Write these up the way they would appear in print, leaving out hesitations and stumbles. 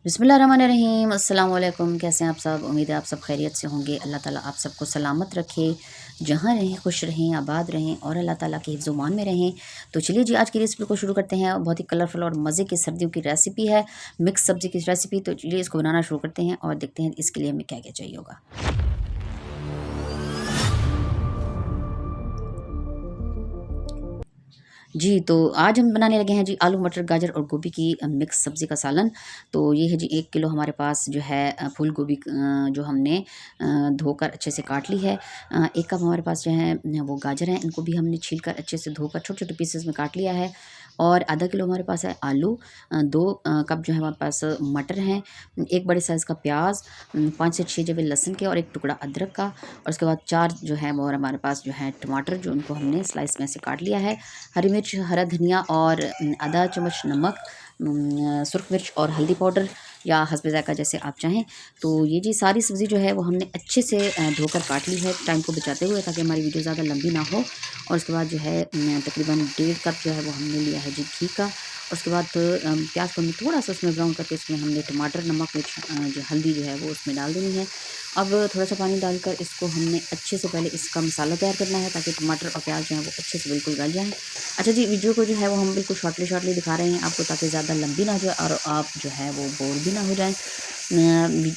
बिस्मिल्लाहिर्रहमानिर्रहीम अस्सलाम वालेकुम। कैसे हैं आप सब? उम्मीद है आप सब खैरियत से होंगे। अल्लाह ताला आप सबको सलामत रखे, जहाँ रहें खुश रहें, आबाद रहें और अल्लाह ताला के हिफ्ज़-ओ-मान में रहें। तो चलिए जी, आज की रेसिपी को शुरू करते हैं। बहुत ही कलरफुल और मज़े की सर्दियों की रेसिपी है, मिक्स सब्ज़ी की रेसिपी। तो चलिए इसको बनाना शुरू करते हैं और देखते हैं इसके लिए हमें क्या-क्या चाहिए होगा। जी, तो आज हम बनाने लगे हैं जी आलू, मटर, गाजर और गोभी की मिक्स सब्ज़ी का सालन। तो ये है जी 1 किलो हमारे पास जो है फूल गोभी जो हमने धोकर अच्छे से काट ली है। 1 कप हमारे पास जो है वो गाजर हैं, इनको भी हमने छील कर अच्छे से धोकर छोटे-छोटे पीसेस में काट लिया है। और आधा किलो हमारे पास है आलू, 2 कप जो है हमारे पास मटर हैं, 1 बड़े साइज़ का प्याज, 5 से 6 जवे लहसुन के और 1 टुकड़ा अदरक का। और उसके बाद 4 जो है वो हमारे पास जो है टमाटर, जो उनको हमने स्लाइस में से काट लिया है। हरी मिर्च, हरा धनिया और आधा चम्मच नमक, सुर्ख मिर्च और हल्दी पाउडर या हस्बे ज़ायक़ा जैसे आप चाहें। तो ये जी सारी सब्ज़ी जो है वो हमने अच्छे से धोकर काट ली है टाइम को बचाते हुए, ताकि हमारी वीडियो ज़्यादा लंबी ना हो। और उसके बाद जो है तकरीबन 1.5 कप जो है वो हमने लिया है जी घी का। और उसके बाद प्याज को हमने थोड़ा-सा उसमें ब्राउन करके उसमें हमने टमाटर, नमक, मिर्च, जो हल्दी जो है वो उसमें डाल देनी है। अब थोड़ा-सा पानी डालकर इसको हमने अच्छे से पहले इसका मसाला तैयार करना है, ताकि टमाटर और प्याज जो है वो अच्छे से बिल्कुल गल जाएँ। अच्छा जी, वीडियो को जो है वो हम बिल्कुल शॉर्टली दिखा रहे हैं आपको, ताकि ज़्यादा लंबी ना हो जाए और आप जो है वो बोर भी ना हो जाएँ।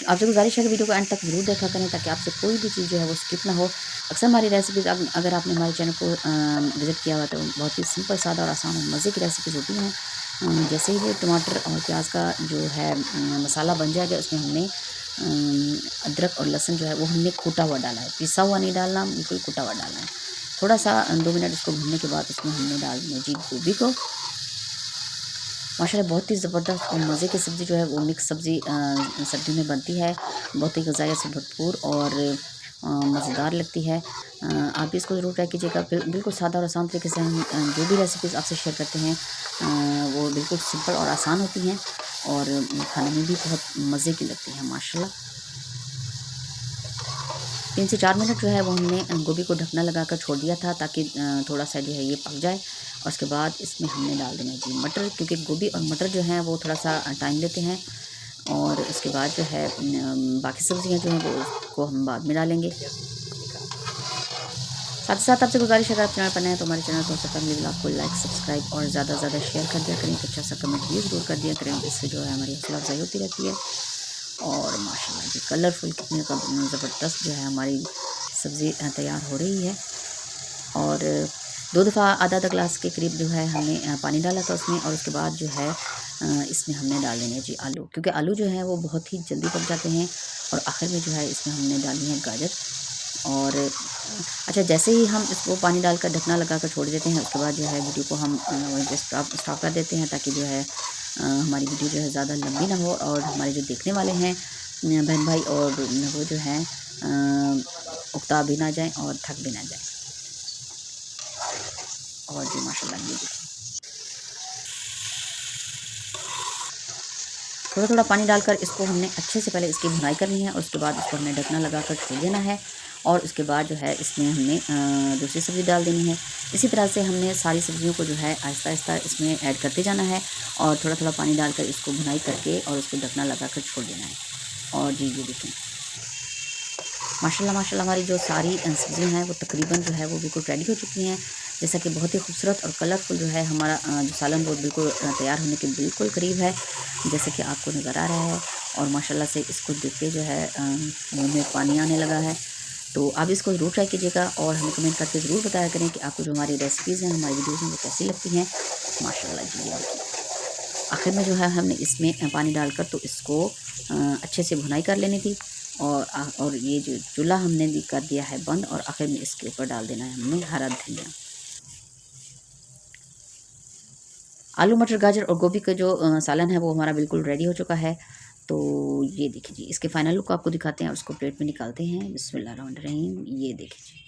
आपसे गुज़ारिश है कि वीडियो को एंड तक ज़रूर देखा करें, ताकि आपसे कोई भी चीज़ जो है वो स्किप ना हो। अक्सर हमारी रेसिपीज़ अगर आपने हमारे चैनल को विज़िट किया हुआ तो बहुत ही सिंपल, सादा और आसान और मज़े की रेसिपीज़ होती हैं। जैसे ही ये टमाटर और प्याज का जो है मसाला बन जाएगा, उसमें हमने अदरक और लहसुन जो है वो हमने कूटा हुआ डाला है, पिसा हुआ नहीं डालना, बिल्कुल कूटा हुआ डालना है। थोड़ा-सा 2 मिनट इसको भूनने के बाद उसमें हमने डालनी है जी गोभी को। माशाल्लाह बहुत ही ज़बरदस्त और मज़े की सब्ज़ी जो है वो मिक्स सब्ज़ी सर्दी में बनती है। बहुत ही ग़िज़ाइयत से भरपूर और मज़ेदार लगती है। आप भी इसको ज़रूर ट्राई कीजिएगा। बिल्कुल सादा और आसान तरीके से हम जो भी रेसिपीज़ आपसे शेयर करते हैं वो बिल्कुल सिंपल और आसान होती हैं और खाने में भी बहुत मज़े की लगती हैं माशाल्लाह। 3 से 4 मिनट जो है वो हमने गोभी को ढकना लगाकर छोड़ दिया था, ताकि थोड़ा-सा जो है ये पक जाए। और उसके बाद इसमें हमने डाल देना है जी मटर, क्योंकि गोभी और मटर जो हैं वो थोड़ा-सा टाइम लेते हैं। और उसके बाद जो है बाकी सब्ज़ियाँ जो हैं वो उसको हम बाद में डालेंगे। साथ ही साथ आपसे गुज़ारिश है, अगर आप चैनल पर नए हैं तो हमारे चैनल को सबसे पहले आपको लाइक, सब्सक्राइब और ज़्यादा से ज़्यादा शेयर कर दिया करें। एक अच्छा सा कमेंट भी ज़रूर कर दिया करें, इससे जो है हमारी हौसला अफ़ज़ाई होती रहती है। और माशाल्लाह जी कलरफुल कितने ज़बरदस्त जो है हमारी सब्ज़ी तैयार हो रही है। और 2 दफ़ा आधा-आधा ग्लास के करीब जो है हमने पानी डाला था उसमें। और उसके बाद जो है इसमें हमने डाल देने जी आलू, क्योंकि आलू जो है वो बहुत ही जल्दी पक जाते हैं। और आखिर में जो है इसमें हमने डालनी है गाजर। और अच्छा, जैसे ही हम इसको पानी डालकर ढकना लगाकर छोड़ देते हैं, उसके बाद जो है वीडियो को हम वहीं पे स्टॉप कर देते हैं, ताकि जो है हमारी वीडियो जो है ज़्यादा लंबी ना हो और हमारे जो देखने वाले हैं बहन भाई, और वो जो हैं उकता भी ना जाएँ और थक भी ना जाएँ। और जी माशाल्लाह ये देखिए, थोड़ा-थोड़ा पानी डालकर इसको हमने अच्छे से पहले इसकी भुनाई करनी है और उसके बाद इसको हमने ढकना लगाकर छोड़ देना है। और उसके बाद जो है इसमें हमने दूसरी सब्ज़ी डाल देनी है। इसी तरह से हमने सारी सब्ज़ियों को जो है आहिस्ता-आहिस्ता इसमें ऐड करते जाना है और थोड़ा-थोड़ा पानी डालकर इसको भुनाई करके और उसको ढकना लगाकर छोड़ देना है। और जी ये देखें, माशाल्लाह हमारी जो सारी सब्ज़ियाँ हैं वो तकरीबन जो है वो बिल्कुल रेडी हो चुकी हैं। जैसा कि बहुत ही खूबसूरत और कलरफुल जो है हमारा जो सालन वो बिल्कुल तैयार होने के बिल्कुल करीब है, जैसे कि आपको नज़र आ रहा है। और माशाल्लाह से इसको देख के जो है मुँह में पानी आने लगा है। तो आप इसको ज़रूर ट्राई कीजिएगा और हमें कमेंट करके ज़रूर बताया करें कि आपको जो हमारी रेसिपीज़ हैं, हमारी वीडियोज़ हैं, वो कैसी लगती हैं। माशाल्लाह जी ये देखिए, आखिर में जो है हमने इसमें पानी डालकर तो इसको अच्छे से भुनाई कर लेनी थी। और ये जो चूल्हा हमने भी कर दिया है बंद, और आखिर में इसके ऊपर डाल देना है हमने हरा धनिया। आलू, मटर, गाजर और गोभी का जो सालन है वो हमारा बिल्कुल रेडी हो चुका है। तो ये देखिए जी, इसके फाइनल लुक आपको दिखाते हैं और उसको प्लेट में निकालते हैं। बिस्मिल्लाहिर्रहमानिर्रहीम, ये देखिए जी।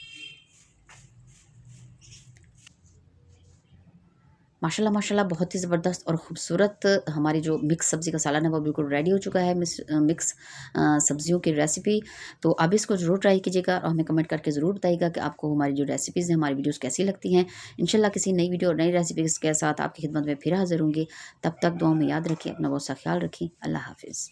माशाल्लाह माशाल्लाह बहुत ही ज़बरदस्त और ख़ूबसूरत हमारी जो मिक्स सब्ज़ी का सालन है वो बिल्कुल रेडी हो चुका है। मिक्स सब्ज़ियों की रेसिपी। तो आप इसको ज़रूर ट्राई कीजिएगा और हमें कमेंट करके ज़रूर बताइएगा कि आपको हमारी जो रेसिपीज़ हैं, हमारी वीडियोज़ कैसी लगती हैं। इंशाल्लाह किसी नई वीडियो और नई रेसिपीज़ के साथ आपकी खिदमत में फिर हाज़िर होंगी। तब तक दुआओं में याद रखें, अपना बहुत सा ख्याल रखें। अल्लाह हाफ़िज़।